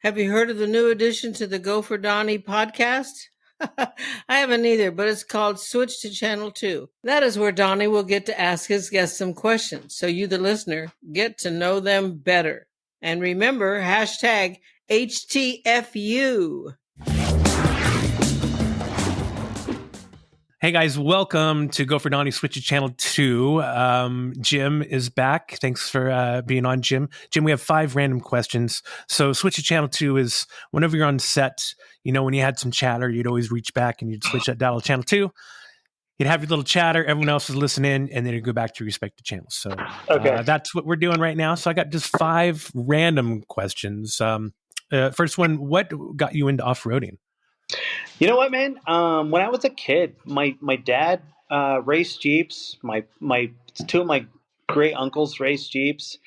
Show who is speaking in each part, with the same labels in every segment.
Speaker 1: Have you heard of the new addition to the Go for Donnie podcast? I haven't either, but it's called Switch to Channel 2. That is where Donnie will get to ask his guests some questions, so you, the listener, get to know them better. And remember, hashtag HTFU.
Speaker 2: Hey guys, welcome to Go for Donnie Switch to Channel 2. Jim is back. Thanks for being on, Jim. Jim, we have 5 random questions. So Switch to Channel 2 is whenever you're on set, you know, when you had some chatter, you'd always reach back and you'd switch that dial to Channel 2. You'd have your little chatter, everyone else is listening, and then you'd go back to your respective channels. So that's what we're doing right now. So I got just 5 random questions. First one, what got you into off-roading?
Speaker 3: You know what, man? When I was a kid, my dad raced Jeeps. My 2 of my great uncles raced Jeeps.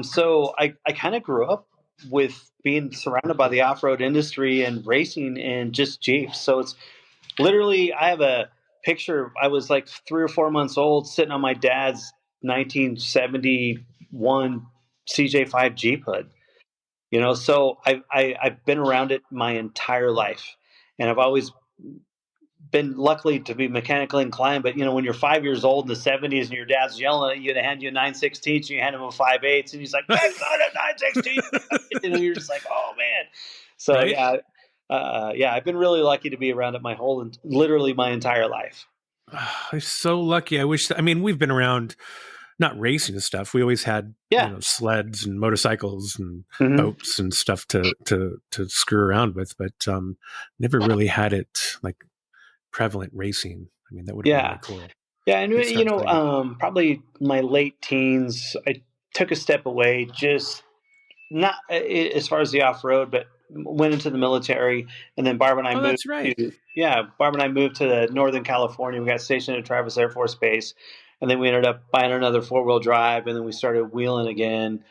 Speaker 3: So I kind of grew up with being surrounded by the off-road industry and racing and just Jeeps. So it's literally, I have a picture. I was like 3 or 4 months old sitting on my dad's 1971 CJ5 Jeep hood. You know, so I've been around it my entire life. And I've always been lucky to be mechanically inclined. But, you know, when you're 5 years old in the 70s and your dad's yelling at you to hand you a 9/16, and you hand him a 5/8, and he's like, that's not a 9/16. You know, you're just like, oh, man. So, right? I've been really lucky to be around it literally my entire life.
Speaker 2: I'm so lucky. We've been around, not racing and stuff. We always had sleds and motorcycles and boats and stuff to screw around with, but never really had it like prevalent racing. I mean, that would be really cool.
Speaker 3: Yeah, and you know, probably my late teens, I took a step away, just not as far as the off-road, but went into the military, and then Barb and I moved.
Speaker 2: That's right.
Speaker 3: Barb and I moved to Northern California. We got stationed at Travis Air Force Base. And then we ended up buying another 4-wheel drive, and then we started wheeling again.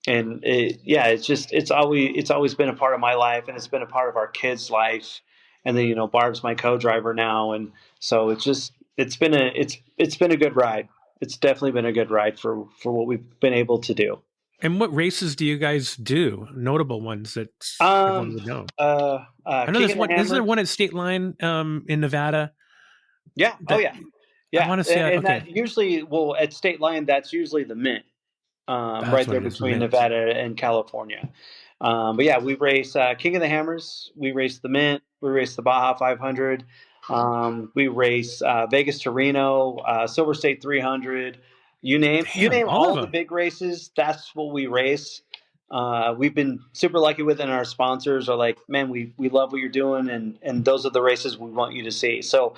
Speaker 3: It's always been a part of my life, and it's been a part of our kids' life. And then, you know, Barb's my co-driver now, and so it's been a good ride. It's definitely been a good ride for what we've been able to do.
Speaker 2: And what races do you guys do? Notable ones that everyone would know. I know there's one. Isn't there one at State Line in Nevada?
Speaker 3: Yeah. Yeah,
Speaker 2: I want to say,
Speaker 3: and that usually, at State Line, that's usually the Mint, right there between Nevada and California. But yeah, we race King of the Hammers, we race the Mint, we race the Baja 500, we race Vegas to Reno, Silver State 300. You name all the big races. That's what we race. We've been super lucky with it, and our sponsors are like, man, we love what you're doing, and those are the races we want you to see. So.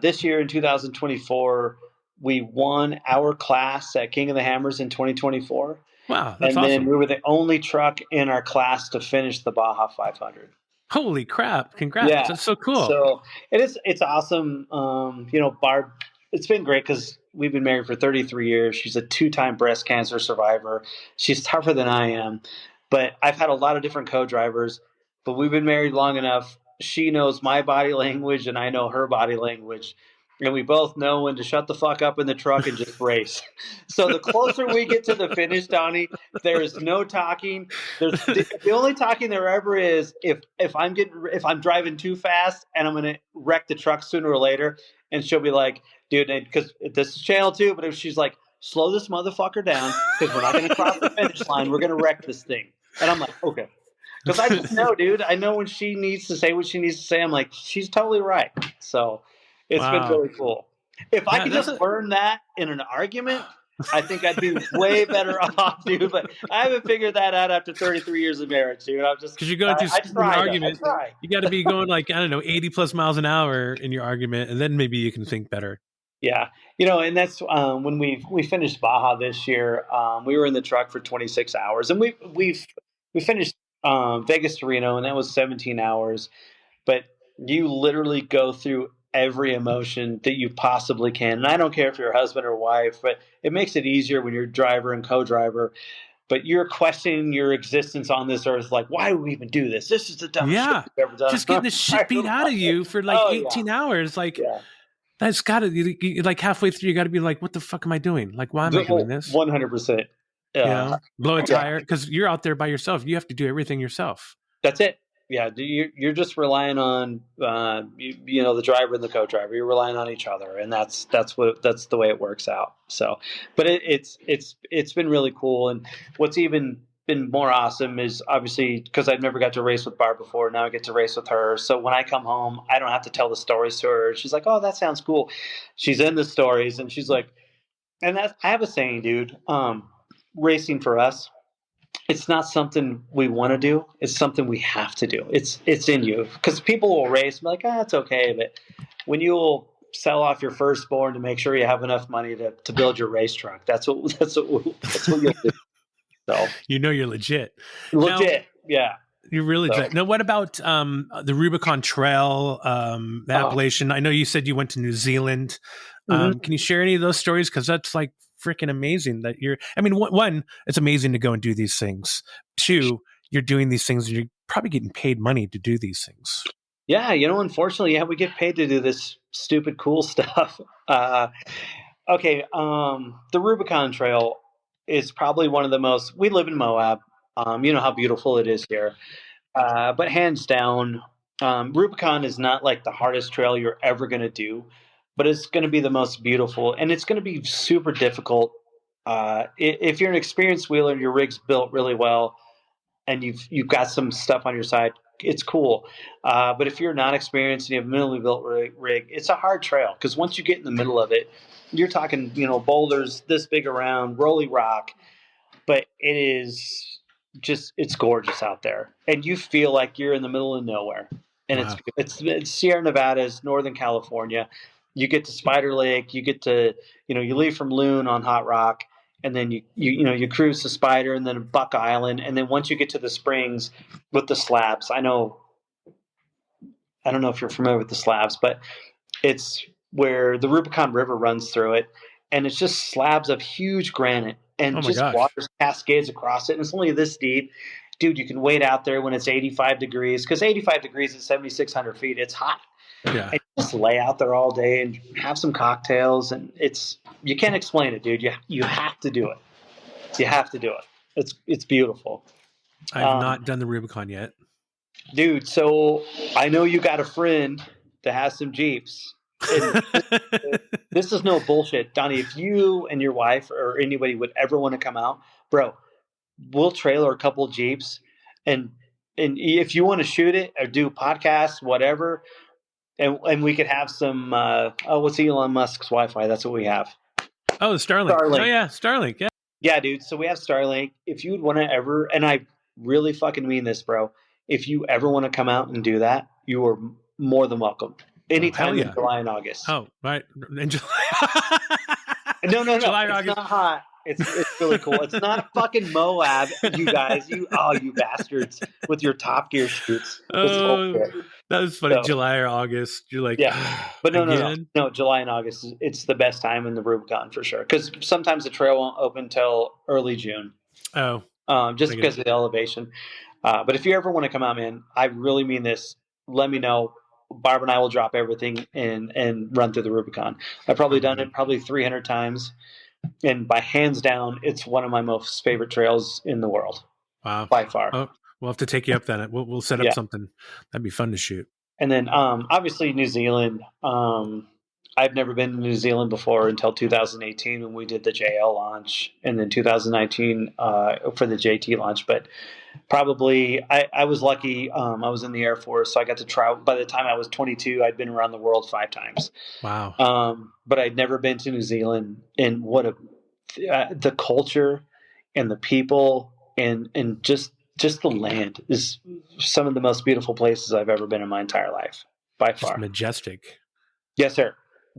Speaker 3: This year in 2024, we won our class at King of the Hammers in 2024.
Speaker 2: Wow, that's
Speaker 3: awesome. And
Speaker 2: then
Speaker 3: we were the only truck in our class to finish the Baja 500.
Speaker 2: Holy crap. Congrats. Yeah. That's so cool.
Speaker 3: So it's awesome. You know, Barb, it's been great because we've been married for 33 years. She's a 2-time breast cancer survivor. She's tougher than I am. But I've had a lot of different co-drivers, but we've been married long enough. She knows my body language and I know her body language. And we both know when to shut the fuck up in the truck and just race. So the closer we get to the finish, Donnie, there is no talking. The only talking there ever is if I'm driving too fast and I'm going to wreck the truck sooner or later. And she'll be like, dude, because this is Channel 2, but if she's like, slow this motherfucker down because we're not going to cross the finish line. We're going to wreck this thing. And I'm like, okay. Because I just know, dude. I know when she needs to say what she needs to say. I'm like, she's totally right. So it's been really cool. If I could just learn that in an argument, I think I'd be way better off, dude. But I haven't figured that out after 33 years of marriage, dude. I'm just
Speaker 2: because you're going through an argument. You got to be going like 80 plus miles an hour in your argument, and then maybe you can think better.
Speaker 3: Yeah, you know, and that's when we finished Baja this year. We were in the truck for 26 hours, and we finished. Vegas to Reno, and that was 17 hours. But you literally go through every emotion that you possibly can. And I don't care if you're a husband or wife, but it makes it easier when you're driver and co-driver. But you're questioning your existence on this earth. Like, why do we even do this? This is the dumbest shit we've ever done.
Speaker 2: Just getting the shit beat out of you for 18 hours. Like, that's got to, like halfway through, you got to be like, what the fuck am I doing? Like, why am I doing this?
Speaker 3: 100%.
Speaker 2: Blow a
Speaker 3: Yeah,
Speaker 2: tire, because you're out there by yourself. You have to do everything yourself.
Speaker 3: that's it. Yeah, you're just relying on the driver and the co-driver. You're relying on each other, and that's the way it works out. So, but it's been really cool. And what's even been more awesome is obviously because I've never got to race with Barb before. Now I get to race with her. So when I come home, I don't have to tell the stories to her. She's like, "Oh, that sounds cool." She's in the stories, and she's like, and that's I have a saying, dude. Racing for us, it's not something we want to do. It's something we have to do. It's in you, because people will race and be like, it's okay. But when you will sell off your firstborn to make sure you have enough money to build your race truck, that's what you'll do. So
Speaker 2: You're legit.
Speaker 3: legit, yeah.
Speaker 2: You're really legit. Now, what about the Rubicon Trail, the Appalachian? I know you said you went to New Zealand. Can you share any of those stories? Because that's like freaking amazing that one, it's amazing to go and do these things. Two, you're doing these things and you're probably getting paid money to do these things.
Speaker 3: Yeah, unfortunately, we get paid to do this stupid cool stuff. Okay, the Rubicon Trail is probably one of the most. We live in Moab. You know how beautiful it is here. But hands down, Rubicon is not like the hardest trail you're ever going to do, but it's going to be the most beautiful, and it's going to be super difficult. If you're an experienced wheeler, your rig's built really well, and you've got some stuff on your side, it's cool. But if you're not experienced and you have a minimally built rig, it's a hard trail, because once you get in the middle of it, you're talking boulders this big around, rolly rock, but it is it's gorgeous out there, and you feel like you're in the middle of nowhere. And wow. It's Sierra Nevadas, Northern California. You get to Spider Lake, you get to you leave from Loon on Hot Rock, and then you cruise to Spider, and then Buck Island, and then once you get to the Springs with the slabs, I don't know if you're familiar with the slabs, but it's where the Rubicon River runs through it, and it's just slabs of huge granite. And water cascades across it, and it's only this deep. Dude, you can wait out there when it's 85 degrees, because 85 degrees at 7,600 feet, it's hot.
Speaker 2: Yeah.
Speaker 3: And just lay out there all day and have some cocktails, and you can't explain it, dude. You have to do it. You have to do it. It's beautiful.
Speaker 2: I've not done the Rubicon yet.
Speaker 3: Dude, so I know you got a friend that has some Jeeps. And this is no bullshit, Donnie. If you and your wife or anybody would ever want to come out, bro, we'll trailer a couple Jeeps, and if you want to shoot it or do podcasts, whatever, and we could have some. What's Elon Musk's Wi-Fi? That's what we have.
Speaker 2: Oh, Starlink. Oh yeah, Starlink. Yeah.
Speaker 3: Yeah, dude. So we have Starlink. If you would want to ever, and I really fucking mean this, bro. If you ever want to come out and do that, you are more than welcome. Anytime in July and August.
Speaker 2: Oh, right. In July.
Speaker 3: No. July, it's August. Not hot. It's really cool. It's not fucking Moab, you guys. You bastards with your Top Gear shoots.
Speaker 2: That was funny. So, July or August. You're like,
Speaker 3: yeah. But no. July and August, it's the best time in the Rubicon for sure. Because sometimes the trail won't open till early June.
Speaker 2: Oh.
Speaker 3: Just because of the elevation. But if you ever want to come out, man, I really mean this. Let me know. Barb and I will drop everything and run through the Rubicon. I've probably done it 300 times, and by hands down, it's one of my most favorite trails in the world.
Speaker 2: Wow,
Speaker 3: by far.
Speaker 2: Oh, we'll have to take you up then. We'll set up something. That'd be fun to shoot.
Speaker 3: And then obviously New Zealand. I've never been to New Zealand before until 2018 when we did the JL launch, and then 2019 for the JT launch. But probably I was lucky. I was in the Air Force, so I got to travel. By the time I was 22, I'd been around the world 5 times.
Speaker 2: Wow.
Speaker 3: But I'd never been to New Zealand, and what the culture and the people and just the land is some of the most beautiful places I've ever been in my entire life, by far.
Speaker 2: Just majestic.
Speaker 3: Yes, sir.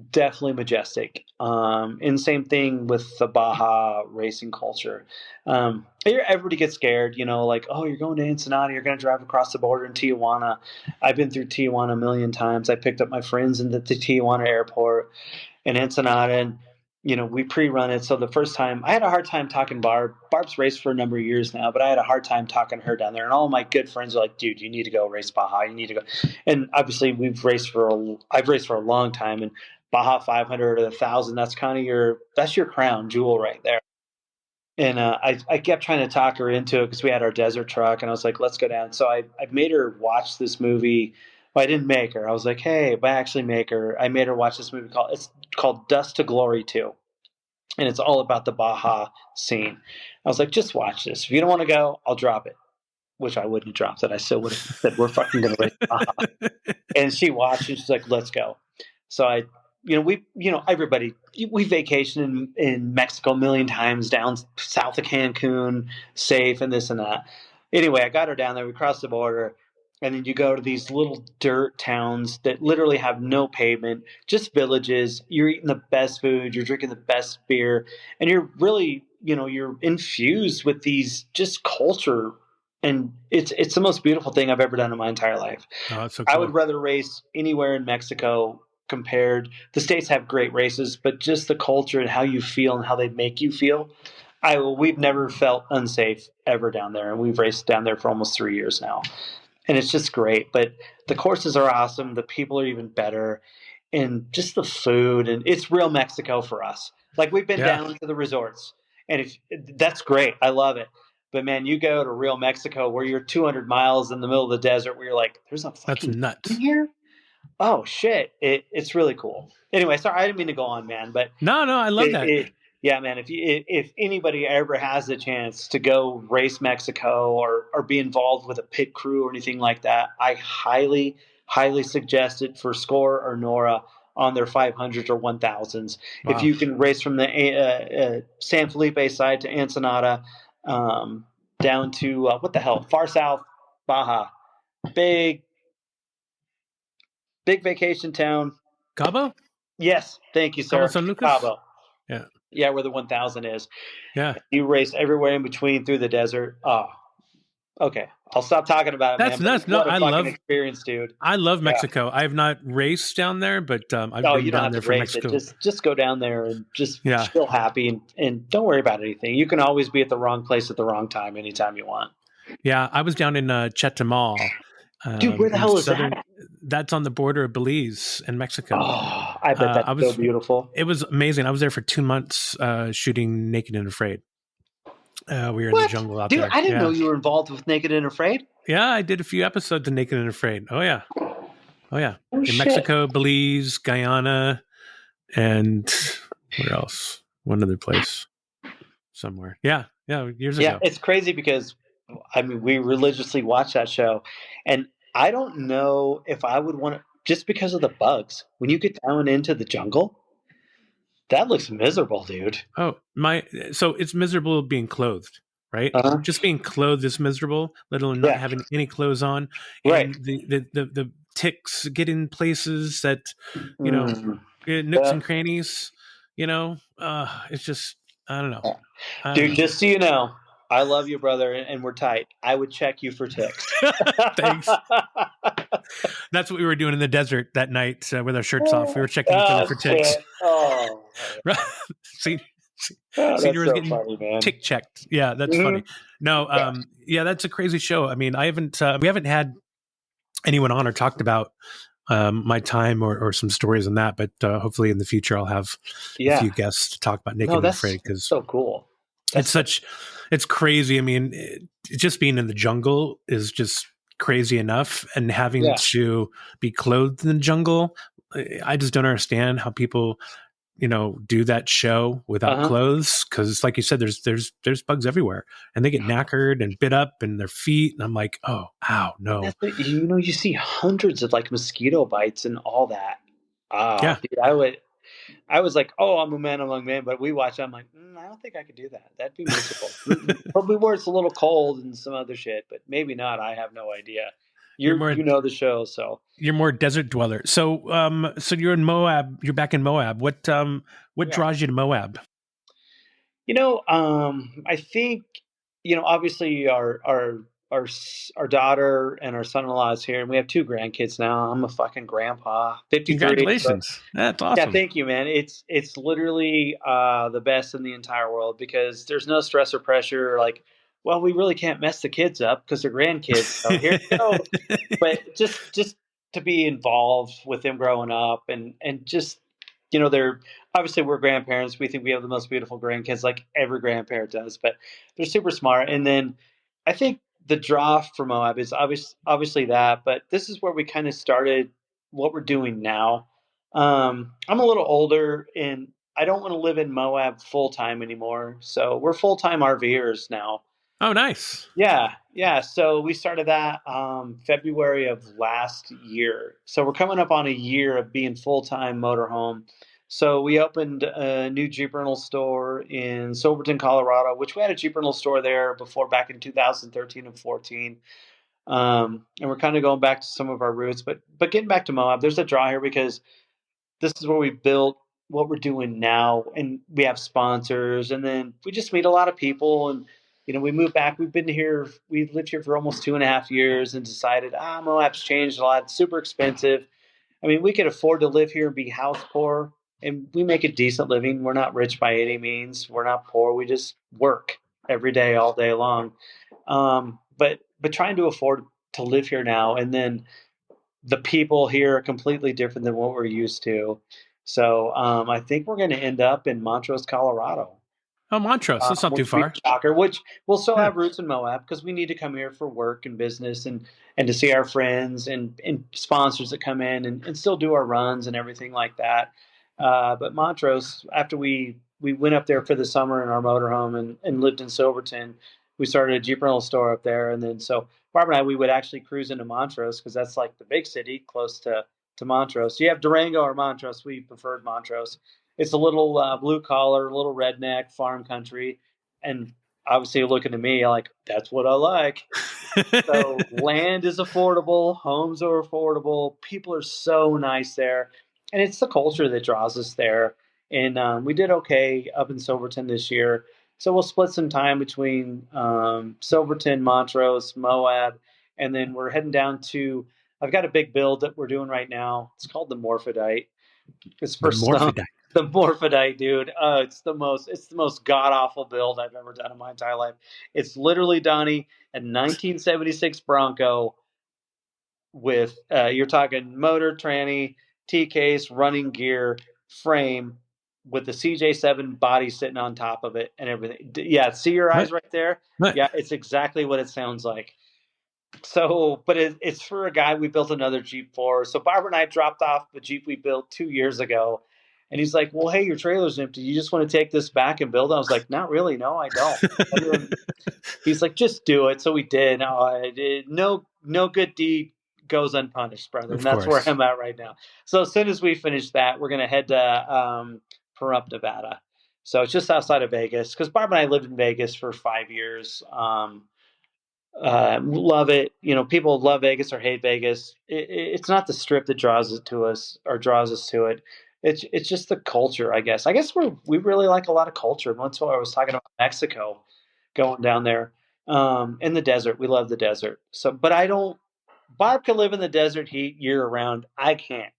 Speaker 3: Definitely majestic. And same thing with the Baja racing culture. Everybody gets scared, like, oh, you're going to Ensenada, you're going to drive across the border in Tijuana. I've been through Tijuana a million times. I picked up my friends in the Tijuana airport in Ensenada, and we pre-run it. So the first time, I had a hard time talking Barb. Barb's raced for a number of years now, but I had a hard time talking her down there. And all my good friends are like, dude, you need to go race Baja. You need to go. And obviously I've raced for a long time, and Baja 500 or 1,000, that's kind of your crown jewel right there. And I kept trying to talk her into it because we had our desert truck, and I was like, let's go down. So I made her watch this movie. Well, I didn't make her. I was like, hey, but I actually make her. I made her watch this movie called Dust to Glory 2. And it's all about the Baja scene. I was like, just watch this. If you don't want to go, I'll drop it. Which I wouldn't have dropped it. I still would have said, we're fucking going to race Baja. And she watched and she's like, let's go. So everybody, we vacation in Mexico a million times, down south of Cancun, safe and this and that. Anyway, I got her down there. We crossed the border. And then you go to these little dirt towns that literally have no pavement, just villages. You're eating the best food. You're drinking the best beer. And you're really, you're infused with these just culture. And it's the most beautiful thing I've ever done in my entire life.
Speaker 2: Oh, that's so cool.
Speaker 3: I would rather race anywhere in Mexico compared. The States have great races, but just the culture and how you feel and how they make you feel. We've never felt unsafe ever down there. And we've raced down there for almost 3 years now. And it's just great. But the courses are awesome. The people are even better. And just the food. And it's real Mexico for us. Like, we've been down to the resorts. And that's great. I love it. But, man, you go to real Mexico where you're 200 miles in the middle of the desert where you're like, there's a fucking
Speaker 2: That's nuts
Speaker 3: thing here? Oh, shit. It's really cool. Anyway, sorry, I didn't mean to go on, man. But
Speaker 2: no, I love that.
Speaker 3: Yeah, man, if anybody ever has the chance to go race Mexico or be involved with a pit crew or anything like that, I highly, highly suggest it for Score or Nora on their 500s or 1000s. Wow. If you can race from the San Felipe side to Ensenada, down to, far south, Baja. Big vacation town.
Speaker 2: Cabo?
Speaker 3: Yes, thank you, sir.
Speaker 2: Cabo San Lucas?
Speaker 3: Cabo.
Speaker 2: Yeah.
Speaker 3: Yeah, where the 1000 is.
Speaker 2: Yeah.
Speaker 3: You race everywhere in between through the desert. Oh, okay. I'll stop talking about it, man.
Speaker 2: That's I love
Speaker 3: experience, dude.
Speaker 2: I love Mexico. I have not raced down there, but I've been down there for Mexico.
Speaker 3: Just go down there and just feel happy and don't worry about anything. You can always be at the wrong place at the wrong time anytime you want.
Speaker 2: Yeah, I was down in Chetumal.
Speaker 3: Dude, where the hell is that?
Speaker 2: That's on the border of Belize and Mexico.
Speaker 3: Oh, I bet that's so beautiful.
Speaker 2: It was amazing. I was there for 2 months shooting Naked and Afraid. We were in the jungle out there.
Speaker 3: Dude, I didn't know you were involved with Naked and Afraid.
Speaker 2: Yeah, I did a few episodes of Naked and Afraid. Oh, yeah. In
Speaker 3: shit.
Speaker 2: Mexico, Belize, Guyana, and where else? One other place somewhere. Yeah, years ago.
Speaker 3: Yeah, it's crazy because, we religiously watch that show, and I don't know if I would want to, just because of the bugs. When you get down into the jungle, that looks miserable, dude.
Speaker 2: Oh, so it's miserable being clothed, right?
Speaker 3: Uh-huh.
Speaker 2: Just being clothed is miserable, let alone not having any clothes on.
Speaker 3: Right.
Speaker 2: And the ticks get in places that, nooks and crannies, it's just, I don't know.
Speaker 3: Dude, just so you know, I love you, brother, and we're tight. I would check you for ticks.
Speaker 2: Thanks. That's what we were doing in the desert that night with our shirts off. We were checking each other for ticks.
Speaker 3: Oh,
Speaker 2: Senior
Speaker 3: that's
Speaker 2: was
Speaker 3: so
Speaker 2: getting
Speaker 3: funny, man.
Speaker 2: tick checked. Yeah, that's funny. No, that's a crazy show. I mean, we haven't had anyone on or talked about my time or some stories on that, but hopefully in the future I'll have a few guests to talk about Naked and Afraid, because
Speaker 3: so cool.
Speaker 2: It's crazy. I mean, just being in the jungle is just crazy enough, and having to be clothed in the jungle, I just don't understand how people, do that show without clothes. Because, like you said, there's bugs everywhere, and they get knackered and bit up in their feet. And I'm like, oh, ow, no.
Speaker 3: You see hundreds of mosquito bites and all that.
Speaker 2: Yeah.
Speaker 3: Dude, I was like, oh, I'm a man among men, but we watched. I'm like, I don't think I could do that. That'd be miserable. Probably where it's a little cold and some other shit, but maybe not. I have no idea. You know the show, so
Speaker 2: you're more desert dweller. So, so you're in Moab. You're back in Moab. What draws you to Moab?
Speaker 3: I think, obviously our daughter and our son-in-law is here, and we have 2 grandkids now. I'm a fucking grandpa. 53.
Speaker 2: Congratulations! That's awesome.
Speaker 3: Yeah, thank you, man. It's literally the best in the entire world, because there's no stress or pressure. Like, well, we really can't mess the kids up because they're grandkids. So here you go. But just to be involved with them growing up, and just they're obviously, we're grandparents. We think we have the most beautiful grandkids, like every grandparent does, but they're super smart. And then I think the draw for Moab is obviously that, but this is where we kind of started what we're doing now. I'm a little older and I don't want to live in Moab full time anymore. So we're full time RVers now.
Speaker 2: Oh, nice.
Speaker 3: Yeah, yeah. So we started that February of last year. So we're coming up on a year of being full time motorhome. So we opened a new Jeep rental store in Silverton, Colorado, which we had a Jeep rental store there before back in 2013 and 14. And we're kind of going back to some of our roots, but getting back to Moab, there's a draw here because this is where we built what we're doing now, and we have sponsors, and then we just meet a lot of people. And we moved back. We lived here for almost 2.5 years, and decided Moab's changed a lot. It's super expensive. I mean, we could afford to live here and be house poor, and we make a decent living. We're not rich by any means. We're not poor. We just work every day, all day long. But trying to afford to live here now, and then the people here are completely different than what we're used to. So I think we're going to end up in Montrose, Colorado.
Speaker 2: Oh, Montrose. That's not too
Speaker 3: Which would be
Speaker 2: far.
Speaker 3: a shocker, which we'll still
Speaker 2: Yeah.
Speaker 3: have roots in Moab because we need to come here for work and business and to see our friends and sponsors that come in and still do our runs and everything like that. But Montrose, after we went up there for the summer in our motorhome and lived in Silverton, we started a Jeep rental store up there. And then so Barb and I, we would actually cruise into Montrose because that's like the big city close to Montrose. You have Durango or Montrose. We preferred Montrose. It's a little blue collar, little redneck farm country, and obviously looking at me like that's what I like. So land is affordable, homes are affordable, people are so nice there, and it's the culture that draws us there. And we did okay up in Silverton this year, so we'll split some time between Silverton, Montrose, Moab, and then we're heading down to. I've got a big build that we're doing right now. It's called the Morphodite. It's for
Speaker 2: Morphodite.
Speaker 3: The Morphodite, dude. It's the most god awful build I've ever done in my entire life. It's literally Donnie, a 1976 Bronco with you're talking motor, tranny, T case, running gear, frame with the CJ7 body sitting on top of it and everything. Yeah, see your eyes right there?
Speaker 2: What?
Speaker 3: Yeah, it's exactly what it sounds like. So, but it's for a guy we built another Jeep for. So Barbara and I dropped off the Jeep we built 2 years ago. And he's like, well, hey, your trailer's empty. You just want to take this back and build it? I was like, not really. No, I don't. He's like, just do it. So we did. No good deed goes unpunished, brother. And that's where I'm at right now. So as soon as we finish that, we're going to head to Pahrump, Nevada. So it's just outside of Vegas because Barbara and I lived in Vegas for 5 years. Love it. People love Vegas or hate Vegas. It's not the strip that draws us to it. It's just the culture, I guess. I guess we really like a lot of culture. That's why I was talking about Mexico, going down there, in the desert. We love the desert. So, but I don't. Barb can live in the desert heat year round. I can't.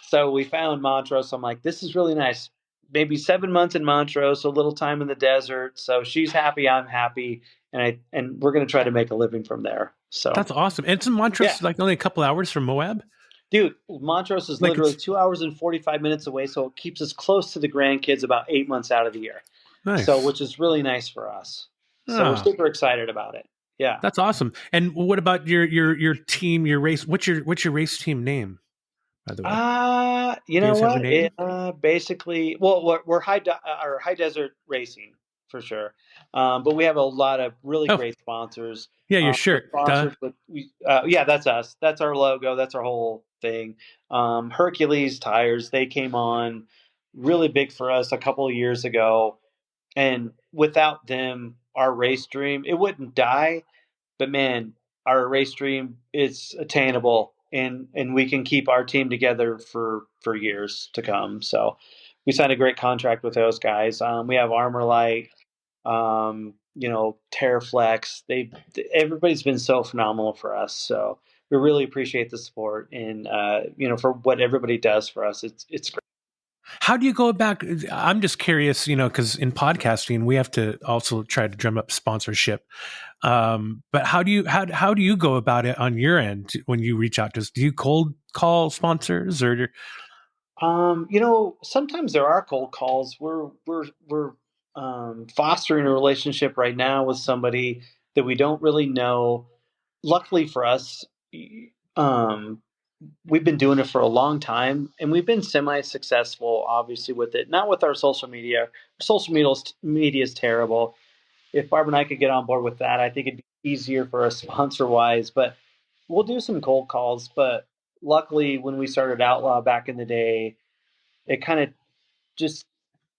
Speaker 3: So we found Montrose. I'm like, this is really nice. Maybe 7 months in Montrose, a little time in the desert. So she's happy, I'm happy, and we're gonna try to make a living from there. So
Speaker 2: that's awesome. And it's in Montrose, like only a couple hours from Moab.
Speaker 3: Dude, Montrose is literally 2 hours and 45 minutes away, so it keeps us close to the grandkids about 8 months out of the year.
Speaker 2: Nice.
Speaker 3: So, which is really nice for us. So we're super excited about it. Yeah,
Speaker 2: that's awesome. And what about your team, your race? What's your race team name, by the way?
Speaker 3: You know what? Basically, well, we're high desert racing for sure. But we have a lot of really great sponsors.
Speaker 2: Yeah, your shirt.
Speaker 3: Yeah, that's us. That's our logo. That's our whole thing. Hercules tires, they came on really big for us a couple of years ago. And without them, our race dream, it wouldn't die. But man, our race dream is attainable, and we can keep our team together for years to come. So we signed a great contract with those guys. We have Armorlight, Terraflex. Everybody's been so phenomenal for us. So we really appreciate the support and for what everybody does for us. It's great.
Speaker 2: How do you go about? I'm just curious, because in podcasting we have to also try to drum up sponsorship. But how do you go about it on your end when you reach out to us? Do you cold call sponsors or?
Speaker 3: Sometimes there are cold calls. We're fostering a relationship right now with somebody that we don't really know. Luckily for us, um, we've been doing it for a long time, and we've been semi-successful, obviously, with it. Not with our social media. Social media is terrible. If Barbara and I could get on board with that, I think it'd be easier for us sponsor-wise. But we'll do some cold calls. But luckily, when we started Outlaw back in the day, it kind of just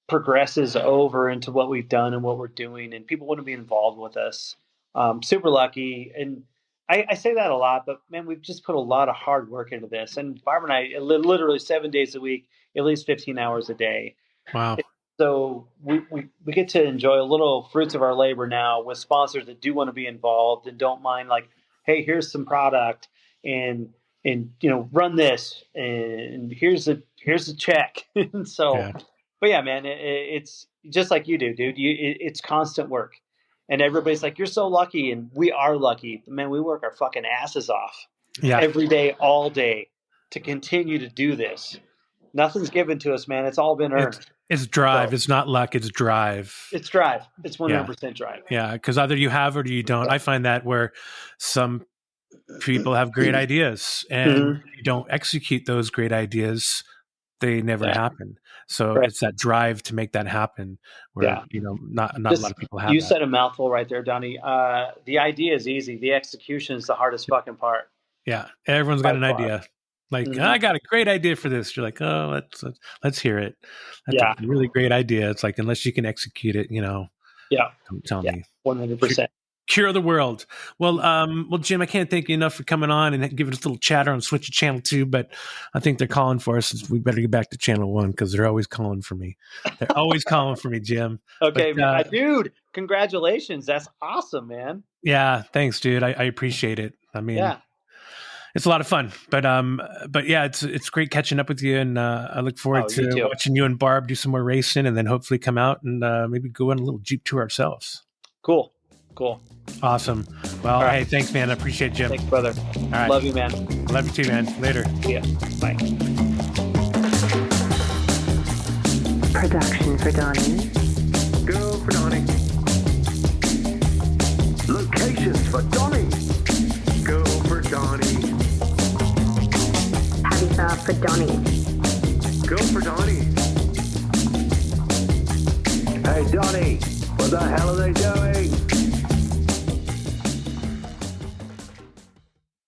Speaker 3: progresses over into what we've done and what we're doing, and people want to be involved with us. Super lucky. And I say that a lot, but man, we've just put a lot of hard work into this. And Barbara and I, literally 7 days a week, at least 15 hours a day.
Speaker 2: Wow.
Speaker 3: So we get to enjoy a little fruits of our labor now with sponsors that do want to be involved and don't mind, like, hey, here's some product and run this, and here's a check. And so,
Speaker 2: Yeah.
Speaker 3: But yeah, man, it's just like you do, dude. It's constant work, and everybody's like, you're so lucky, and we are lucky. Man, we work our fucking asses off every day, all day, to continue to do this. Nothing's given to us, man. It's all been earned.
Speaker 2: It's drive. So, it's not luck. It's drive.
Speaker 3: It's drive. It's 100% drive.
Speaker 2: Yeah, because either you have or you don't. I find that where some people have great ideas and you don't execute those great ideas, they never happen. So it's that drive to make that happen where, not a lot of people have.
Speaker 3: You said a mouthful right there, Donny. The idea is easy. The execution is the hardest fucking part.
Speaker 2: Yeah. Everyone's got an idea. Like, I got a great idea for this. You're like, oh, let's hear it. That's a really great idea. It's like, unless you can execute it, don't tell me.
Speaker 3: 100%.
Speaker 2: Cure the world. Well, Jim, I can't thank you enough for coming on and giving us a little chatter on Switch to Channel 2, but I think they're calling for us. We better get back to Channel 1 because they're always calling for me. They're always calling for me, Jim.
Speaker 3: Okay, dude, congratulations. That's awesome, man.
Speaker 2: Yeah, thanks, dude. I appreciate it. I mean, it's a lot of fun, but yeah, it's great catching up with you, and I look forward to watching you and Barb do some more racing, and then hopefully come out and maybe go on a little Jeep tour ourselves.
Speaker 3: Cool.
Speaker 2: Awesome. Well, hey, thanks, man. I appreciate it, Jim.
Speaker 3: Thanks, brother.
Speaker 2: All right.
Speaker 3: Love you, man.
Speaker 2: Love you too, man. Later.
Speaker 3: Yeah. Bye.
Speaker 4: Production for Donny.
Speaker 5: Go for Donny. Locations for Donny. Go for Donny.
Speaker 4: Habitat for Donny.
Speaker 5: Go for Donny. Hey, Donny, what the hell are they doing?